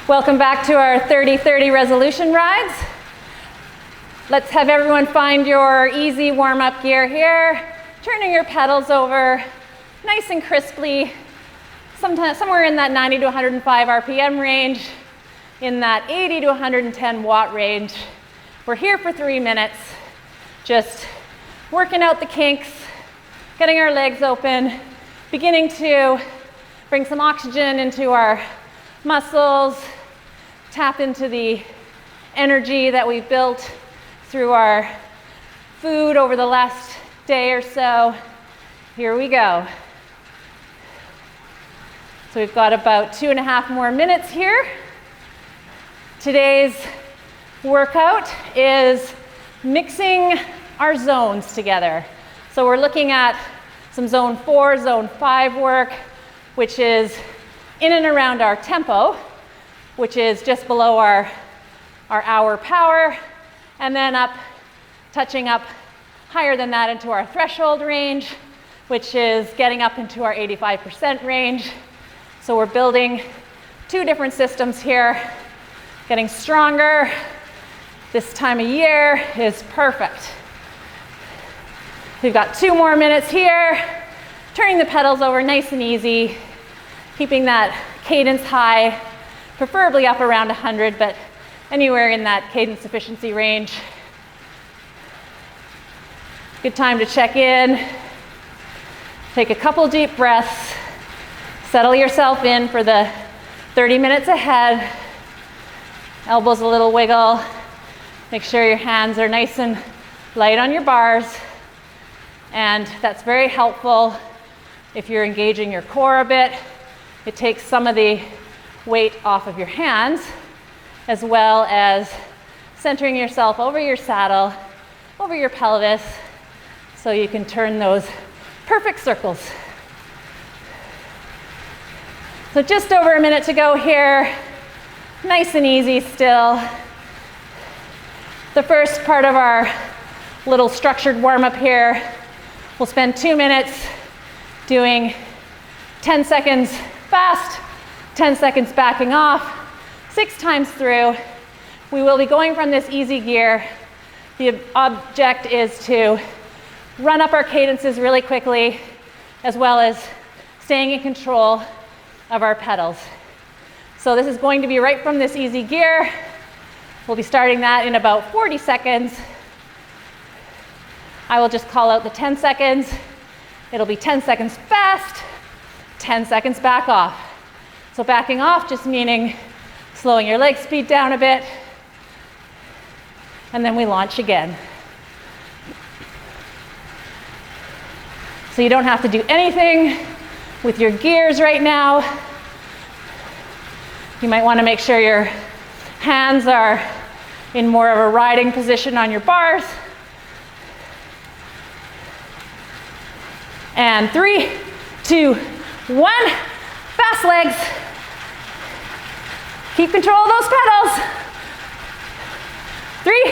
Welcome back to our 30-30 resolution rides. Let's have everyone find your easy warm-up gear here, turning your pedals over nice and crisply, somewhere in that 90 to 105 RPM range, in that 80 to 110 watt range. We're here for 3 minutes, just working out the kinks, getting our legs open, beginning to bring some oxygen into our muscles, tap into the energy that we've built through our food over the last day or so. Here we go. So we've got about 2.5 more minutes here. Today's workout is mixing our zones together. So we're looking at some zone 4, zone 5 work, which is in and around our tempo, which is just below our hour power, and then touching up higher than that into our threshold range, which is getting up into our 85% range. So we're building 2 different systems here. Getting stronger this time of year is perfect. We've got 2 more minutes here, turning the pedals over nice and easy, keeping that cadence high, preferably up around 100, but anywhere in that cadence efficiency range. Good time to check in. Take a couple deep breaths. Settle yourself in for the 30 minutes ahead. Elbows a little wiggle. Make sure your hands are nice and light on your bars. And that's very helpful if you're engaging your core a bit. It takes some of the weight off of your hands, as well as centering yourself over your saddle, over your pelvis, so you can turn those perfect circles. So just over a minute to go here, nice and easy still. The first part of our little structured warm-up here, we'll spend 2 minutes doing 10 seconds fast, 10 seconds backing off, 6 times through. We will be going from this easy gear. The object is to run up our cadences really quickly, as well as staying in control of our pedals. So this is going to be right from this easy gear. We'll be starting that in about 40 seconds. I will just call out the 10 seconds. It'll be 10 seconds fast, 10 seconds back off. So backing off just meaning slowing your leg speed down a bit, and then we launch again. So you don't have to do anything with your gears right now. You might want to make sure your hands are in more of a riding position on your bars. And 3, 2, 1, fast legs. Keep control of those pedals. 3,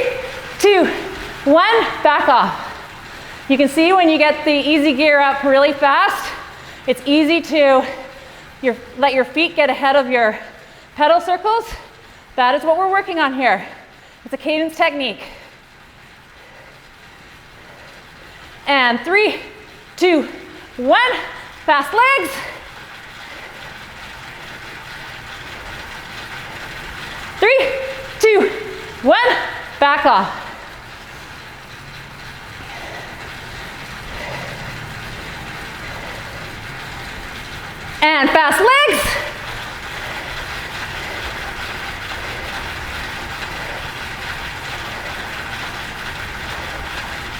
2, 1, back off. You can see when you get the easy gear up really fast, it's easy to let your feet get ahead of your pedal circles. That is what we're working on here. It's a cadence technique. And 3, 2, 1, fast legs. 3, 2, 1, back off. And fast legs.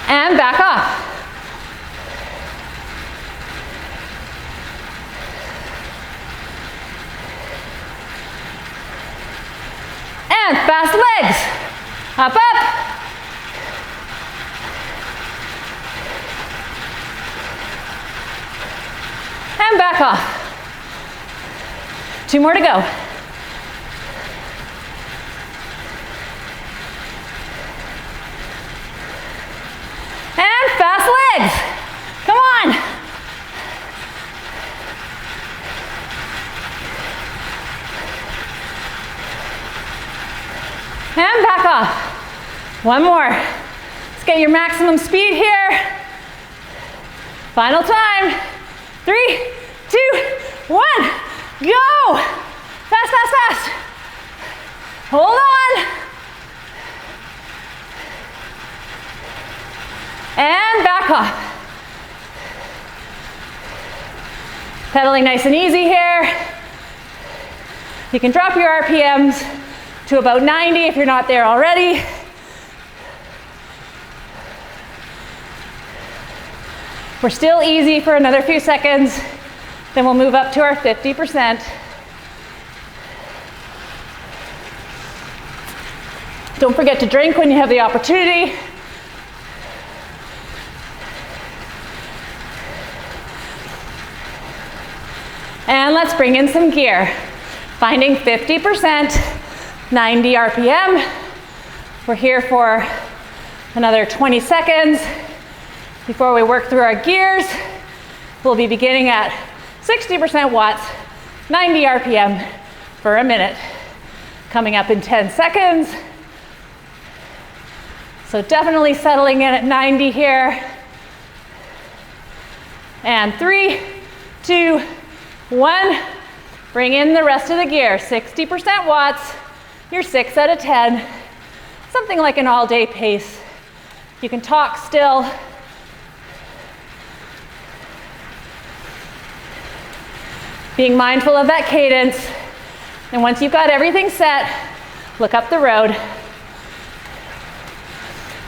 And back off. And fast legs. Up, up. And back off. 2 more to go. And fast legs. Come on. back off. One more. Let's get your maximum speed here. Final time. 3, 2, 1. Go. Fast, fast, fast. Hold on. And back off. Pedaling nice and easy here. You can drop your RPMs to about 90 if you're not there already. We're still easy for another few seconds, then we'll move up to our 50%. Don't forget to drink when you have the opportunity. And let's bring in some gear. Finding 50%, 90 RPM. We're here for another 20 seconds before we work through our gears. We'll be beginning at 60% watts, 90 RPM for a minute. Coming up in 10 seconds. So definitely settling in at 90 here. And 3, 2, 1. Bring in the rest of the gear. 60% watts, you're 6 out of 10. Something like an all-day pace. You can talk still. Being mindful of that cadence. And once you've got everything set, look up the road.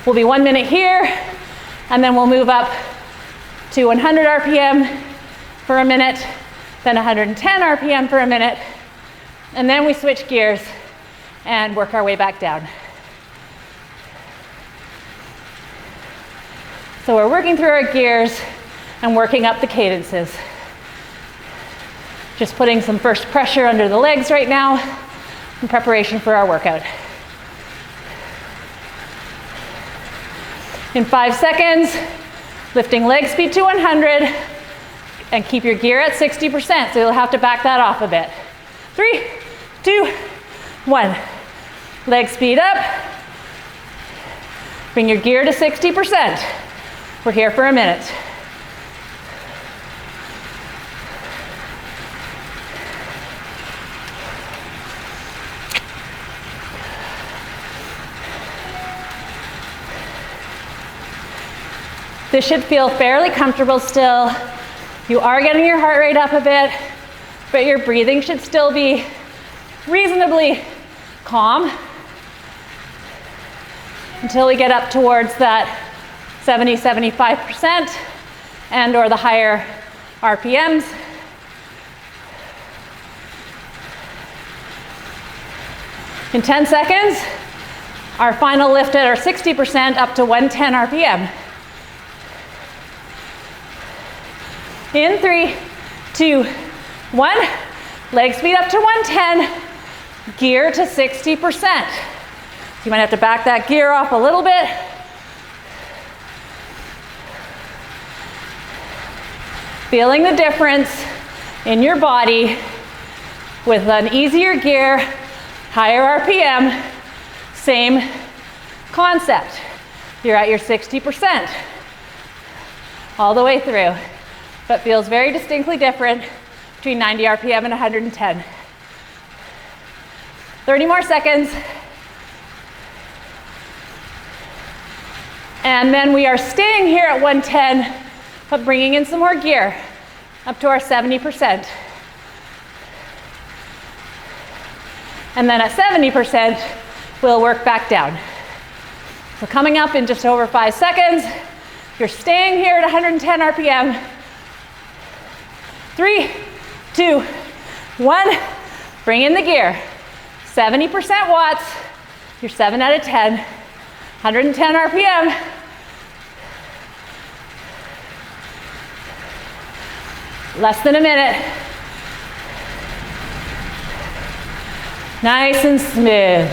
We'll be 1 minute here, and then we'll move up to 100 RPM for a minute, then 110 RPM for a minute, and then we switch gears and work our way back down. So we're working through our gears and working up the cadences. Just putting some first pressure under the legs right now in preparation for our workout. In 5 seconds, lifting leg speed to 100 and keep your gear at 60%, so you'll have to back that off a bit. 3, 2, 1. Leg speed up. Bring your gear to 60%. We're here for a minute. This should feel fairly comfortable still. You are getting your heart rate up a bit, but your breathing should still be reasonably calm until we get up towards that 70-75% and or the higher RPMs. In 10 seconds, our final lift at our 60% up to 110 RPM. In 3, 2, 1. Leg speed up to 110. Gear to 60%. You might have to back that gear off a little bit. Feeling the difference in your body with an easier gear, higher RPM, same concept. You're at your 60% all the way through, but feels very distinctly different between 90 RPM and 110. 30 more seconds. And then we are staying here at 110, but bringing in some more gear up to our 70%. And then at 70%, we'll work back down. So coming up in just over 5 seconds, you're staying here at 110 RPM. 3, 2, 1, bring in the gear. 70% watts, you're 7 out of 10, 110 RPM. Less than a minute. Nice and smooth.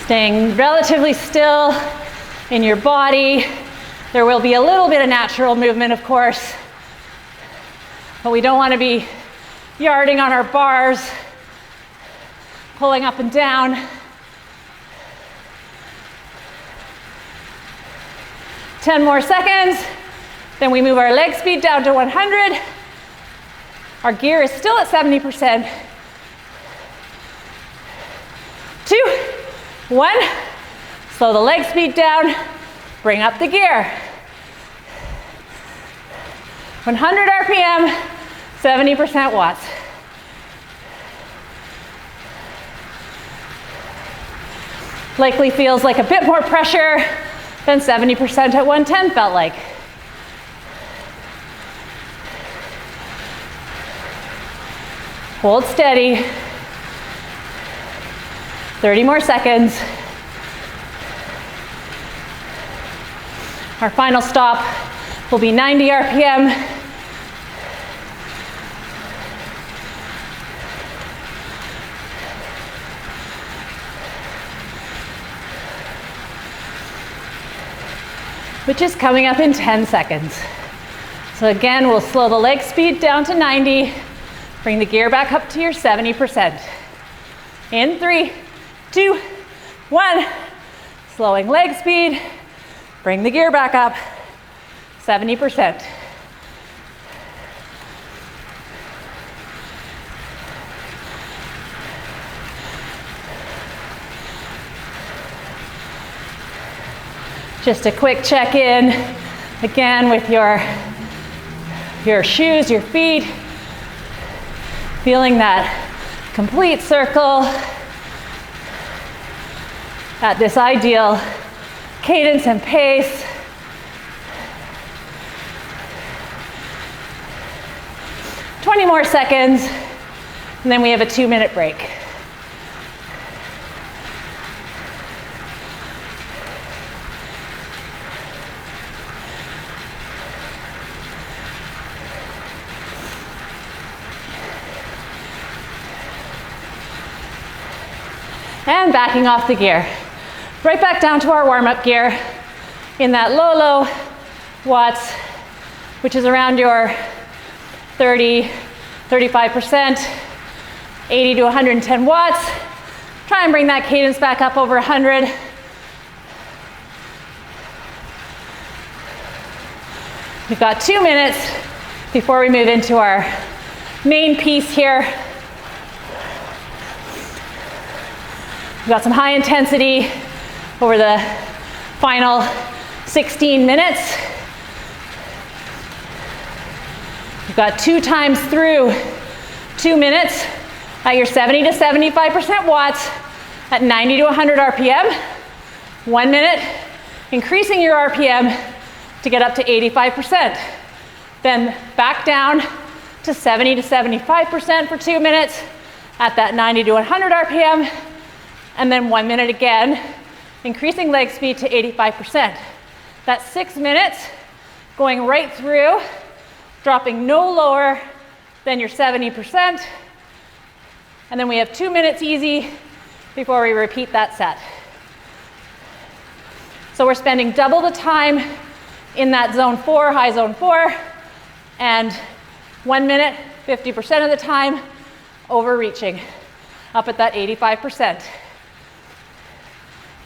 Staying relatively still in your body, There will be a little bit of natural movement, of course, but we don't want to be yarding on our bars, pulling up and down. 10 more seconds. Then we move our leg speed down to 100. Our gear is still at 70%. 2, 1. Slow the leg speed down. Bring up the gear. 100 RPM, 70% watts. Likely feels like a bit more pressure than 70% at 110 felt like. Hold steady. 30 more seconds. Our final stop will be 90 RPM. Which is coming up in 10 seconds. So again, we'll slow the leg speed down to 90, bring the gear back up to your 70%. In 3, 2, 1, slowing leg speed, bring the gear back up, 70%. Just a quick check-in, again with your shoes, your feet, feeling that complete circle at this ideal cadence and pace. Twenty more seconds, and then we have a 2-minute break. And backing off the gear. Right back down to our warm-up gear in that low watts, which is around your 30, 35%, 80 to 110 watts. Try and bring that cadence back up over 100. We've got 2 minutes before we move into our main piece here. We've got some high intensity over the final 16 minutes. We've got 2 times through 2 minutes at your 70 to 75% watts at 90 to 100 RPM. 1 minute, increasing your RPM to get up to 85%. Then back down to 70 to 75% for 2 minutes at that 90 to 100 RPM. And then 1 minute again, increasing leg speed to 85%. That's 6 minutes going right through, dropping no lower than your 70%. And then we have 2 minutes easy before we repeat that set. So we're spending double the time in that zone 4, high zone 4, and 1 minute, 50% of the time, overreaching, up at that 85%.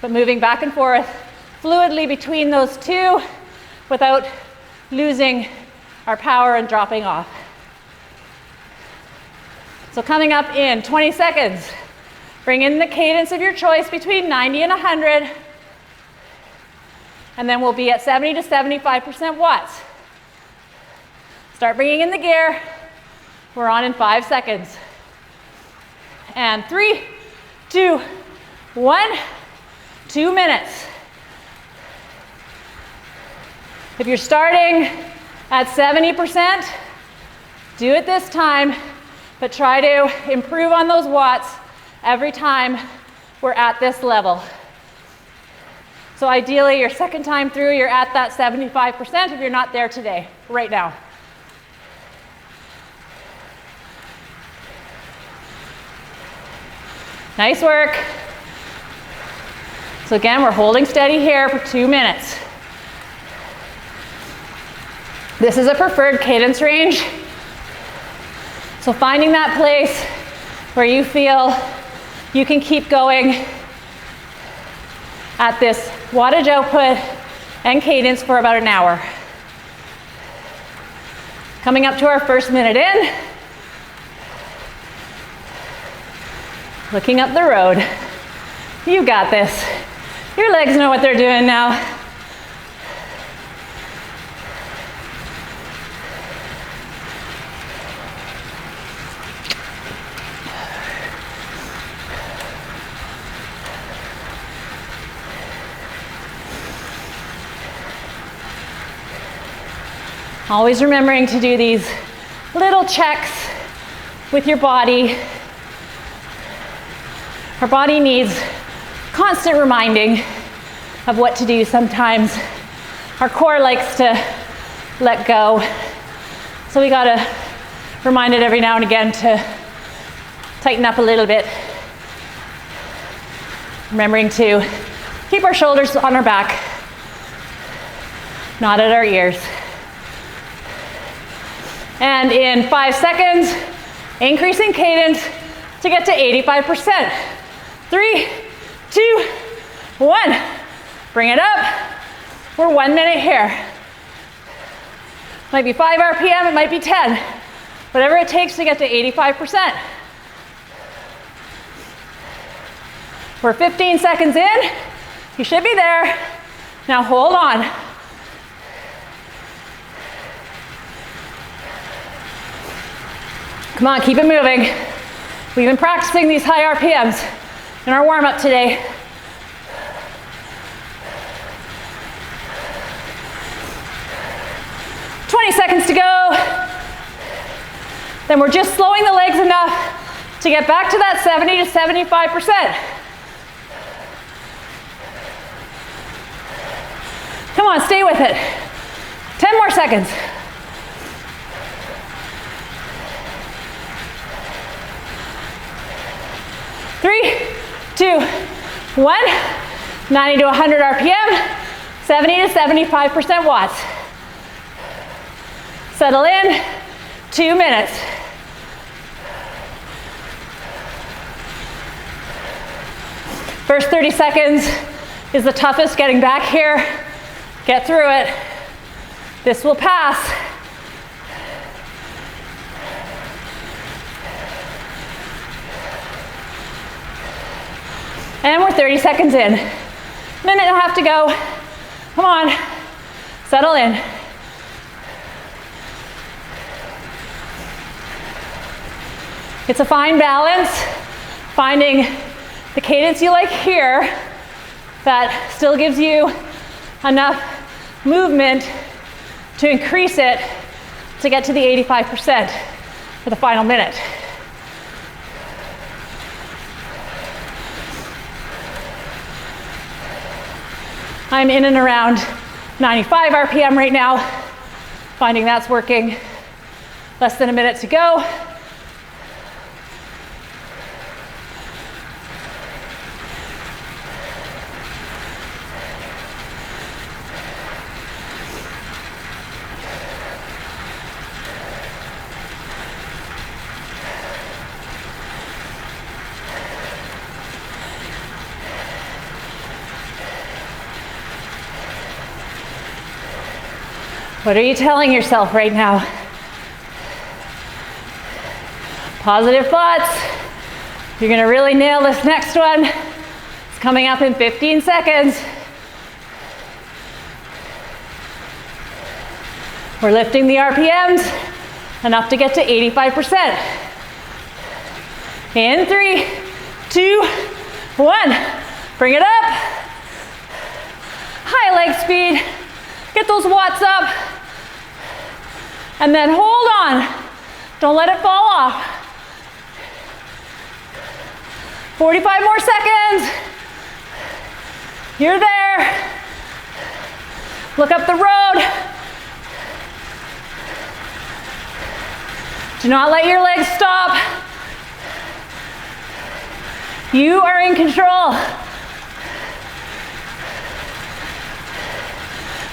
But moving back and forth fluidly between those two without losing our power and dropping off. So coming up in 20 seconds, bring in the cadence of your choice between 90 and 100, and then we'll be at 70 to 75% watts. Start bringing in the gear. We're on in 5 seconds. And 3, 2, 1. 2 minutes. If you're starting at 70%, do it this time, but try to improve on those watts every time we're at this level. So ideally, your second time through, you're at that 75% if you're not there today, right now. Nice work. So again, we're holding steady here for 2 minutes. This is a preferred cadence range. So finding that place where you feel you can keep going at this wattage output and cadence for about an hour. Coming up to our first minute in. Looking up the road. You got this. Your legs know what they're doing now. Always remembering to do these little checks with your body. Our body needs constant reminding of what to do sometimes. Our core likes to let go. So we gotta remind it every now and again to tighten up a little bit. Remembering to keep our shoulders on our back, not at our ears. And in 5 seconds, increasing cadence to get to 85%. 3, 2, 1. Bring it up. We're 1 minute here. Might be 5 RPM, it might be 10. Whatever it takes to get to 85%. We're 15 seconds in. You should be there. Now hold on. Come on, keep it moving. We've been practicing these high RPMs in our warm-up today. Seconds to go. Then we're just slowing the legs enough to get back to that 70 to 75%. Come on, stay with it. 10 more seconds. Three, 2, 1. 90 to 100 RPM, 70 to 75% watts. Settle in, 2 minutes. First 30 seconds is the toughest, getting back here. Get through it. This will pass. And we're 30 seconds in. Minute and a half to go. Come on, settle in. It's a fine balance, finding the cadence you like here that still gives you enough movement to increase it to get to the 85% for the final minute. I'm in and around 95 RPM right now, finding that's working. Less than a minute to go. What are you telling yourself right now? Positive thoughts. You're gonna really nail this next one. It's coming up in 15 seconds. We're lifting the RPMs enough to get to 85%. In 3, 2, 1. Bring it up. High leg speed. Get those watts up. And then hold on. Don't let it fall off. 45 more seconds. You're there. Look up the road. Do not let your legs stop. You are in control.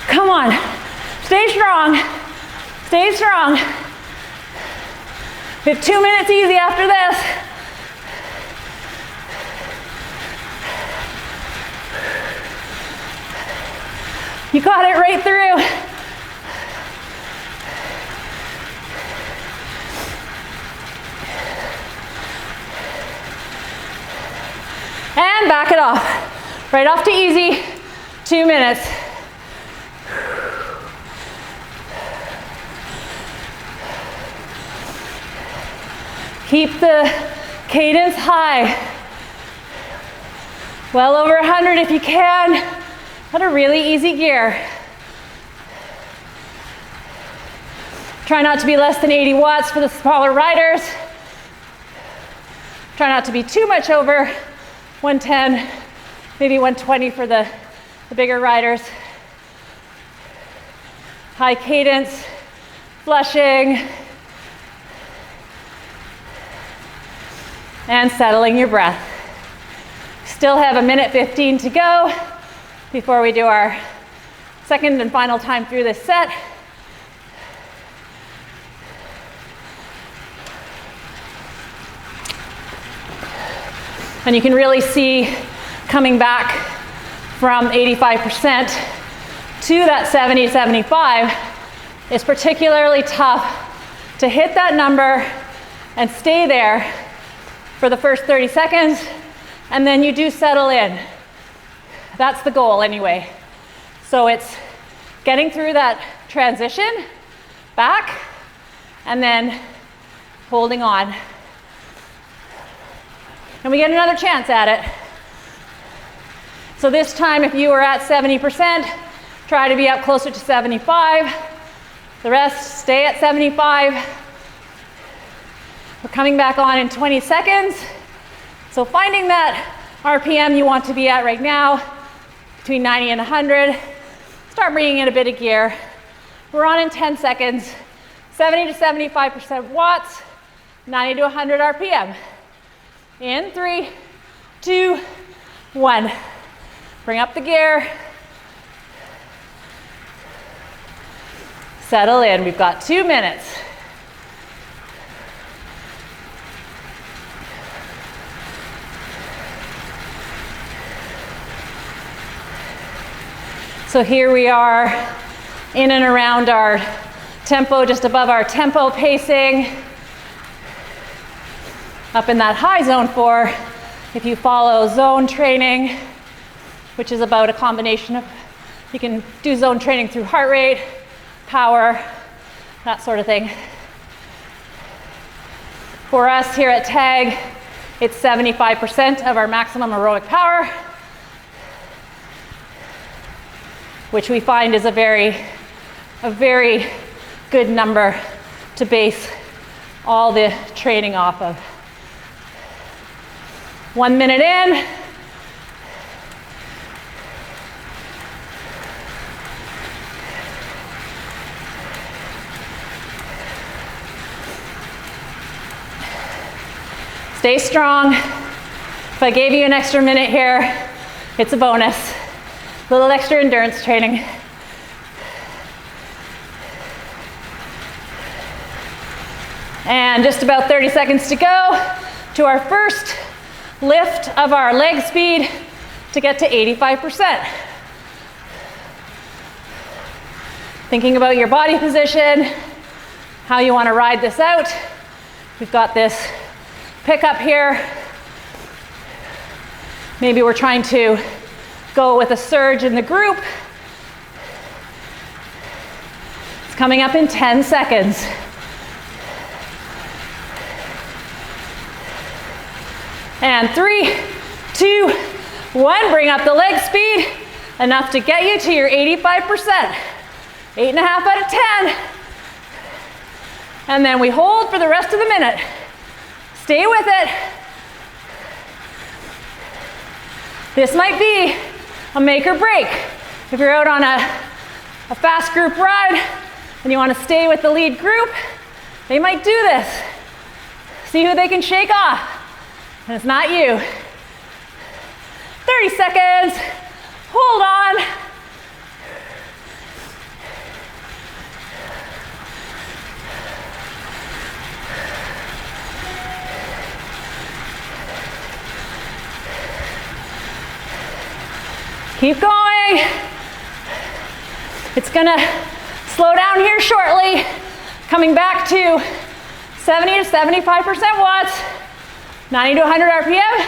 Come on. Stay strong. Stay strong. We have 2 minutes easy after this. You got it right through. And back it off. Right off to easy. 2 minutes. Keep the cadence high. Well over 100 if you can. At a really easy gear. Try not to be less than 80 watts for the smaller riders. Try not to be too much over 110, maybe 120 for the bigger riders. High cadence, flushing, and settling your breath. Still have 1:15 to go before we do our second and final time through this set. And you can really see coming back from 85% to that 70, 75 is particularly tough to hit that number and stay there for the first 30 seconds, and then you do settle in. That's the goal anyway. So it's getting through that transition back and then holding on. And we get another chance at it. So this time, if you were at 70%, try to be up closer to 75. The rest, stay at 75. We're coming back on in 20 seconds. So finding that RPM you want to be at right now, between 90 and 100, start bringing in a bit of gear. We're on in 10 seconds, 70 to 75% watts, 90 to 100 RPM. In 3, 2, 1. Bring up the gear. Settle in. We've got 2 minutes. So here we are in and around our tempo, just above our tempo pacing. Up in that high zone 4, if you follow zone training, which is about a combination of, you can do zone training through heart rate, power, that sort of thing. For us here at TAG, it's 75% of our maximum aerobic power, which we find is a very good number to base all the training off of. 1 minute in. Stay strong. If I gave you an extra minute here, it's a bonus. A little extra endurance training. And just about 30 seconds to go to our first lift of our leg speed to get to 85%. Thinking about your body position, how you want to ride this out. We've got this pickup here. Maybe we're trying to go with a surge in the group. It's coming up in 10 seconds. And 3, 2, 1, bring up the leg speed, enough to get you to your 85%. 8.5 out of 10. And then we hold for the rest of the minute. Stay with it. This might be a make or break. If you're out on a fast group ride and you want to stay with the lead group, they might do this. See who they can shake off. And it's not you. 30 seconds. Hold on. Keep going. It's gonna slow down here shortly. Coming back to 70 to 75% watts, 90 to 100 RPM.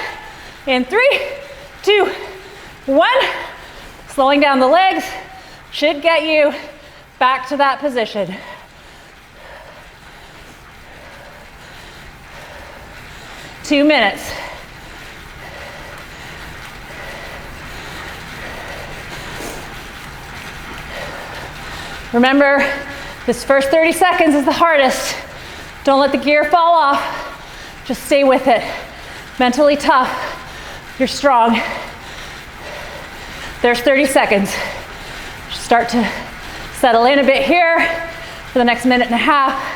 In 3, 2, 1. Slowing down the legs should get you back to that position. Two minutes. Remember, this first 30 seconds is the hardest. Don't let the gear fall off. Just stay with it. Mentally tough. You're strong. There's 30 seconds. Start to settle in a bit here for the next minute and a half.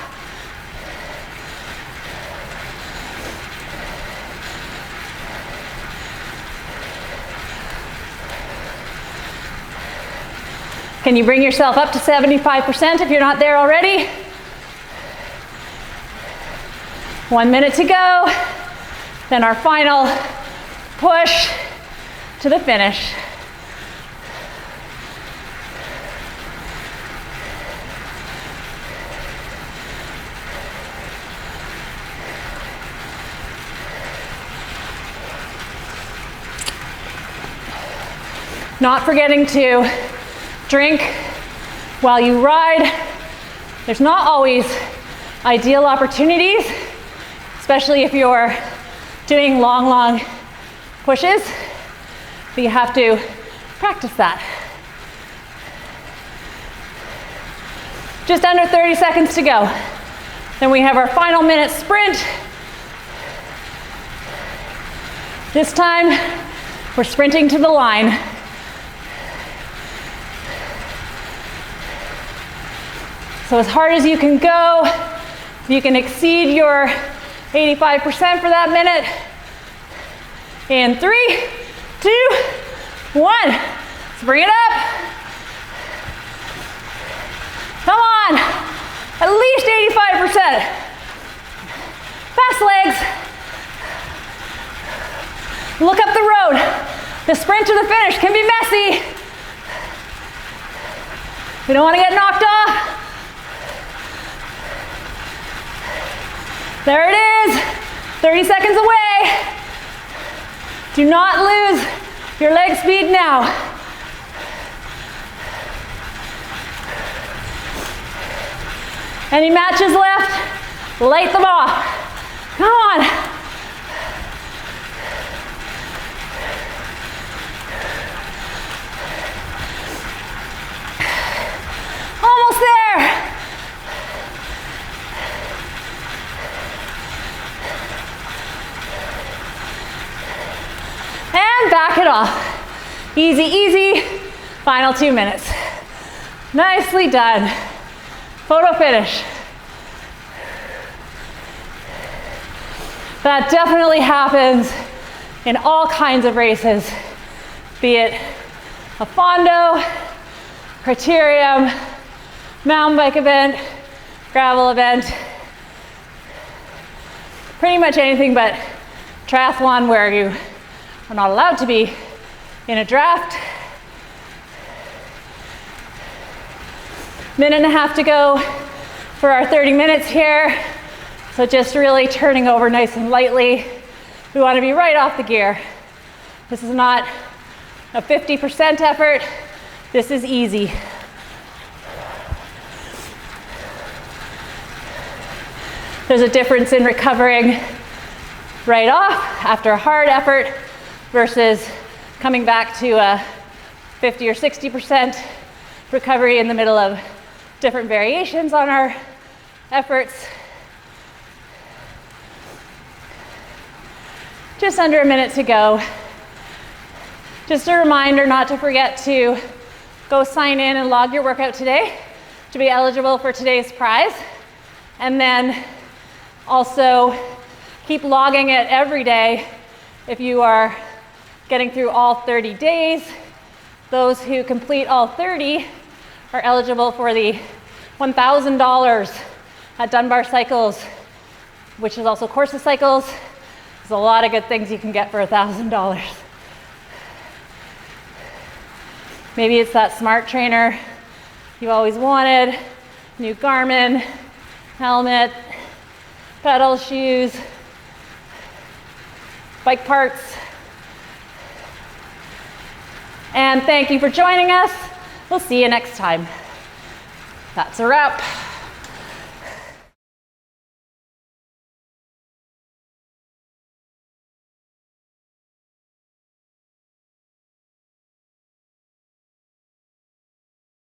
Can you bring yourself up to 75% if you're not there already? 1 minute to go. Then our final push to the finish. Not forgetting to drink while you ride. There's not always ideal opportunities, especially if you're doing long pushes, but you have to practice that. Just under 30 seconds to go. Then we have our final minute sprint. This time, we're sprinting to the line. So as hard as you can go, if you can exceed your 85% for that minute. In 3, 2, 1. Let's bring it up. Come on, at least 85%. Fast legs. Look up the road. The sprint to the finish can be messy. We don't want to get knocked off. There it is, 30 seconds away. Do not lose your leg speed now. Any matches left? Light them off. Come on. Almost there. And back it off. Easy, easy. Final 2 minutes. Nicely done. Photo finish. That definitely happens in all kinds of races, be it a fondo, criterium, mountain bike event, gravel event, pretty much anything but triathlon where you are not allowed to be in a draft. Minute and a half to go for our 30 minutes here. So just really turning over nice and lightly. We want to be right off the gear. This is not a 50% effort. This is easy. There's a difference in recovering right off after a hard effort versus coming back to a 50 or 60% recovery in the middle of different variations on our efforts. Just under a minute to go. Just a reminder not to forget to go sign in and log your workout today to be eligible for today's prize. And then also keep logging it every day if you are getting through all 30 days. Those who complete all 30 are eligible for the $1,000 at Dunbar Cycles, which is also Corsa Cycles. There's a lot of good things you can get for $1,000. Maybe it's that smart trainer you've always wanted, new Garmin, helmet, pedals, shoes, bike parts. And thank you for joining us. We'll see you next time. That's a wrap.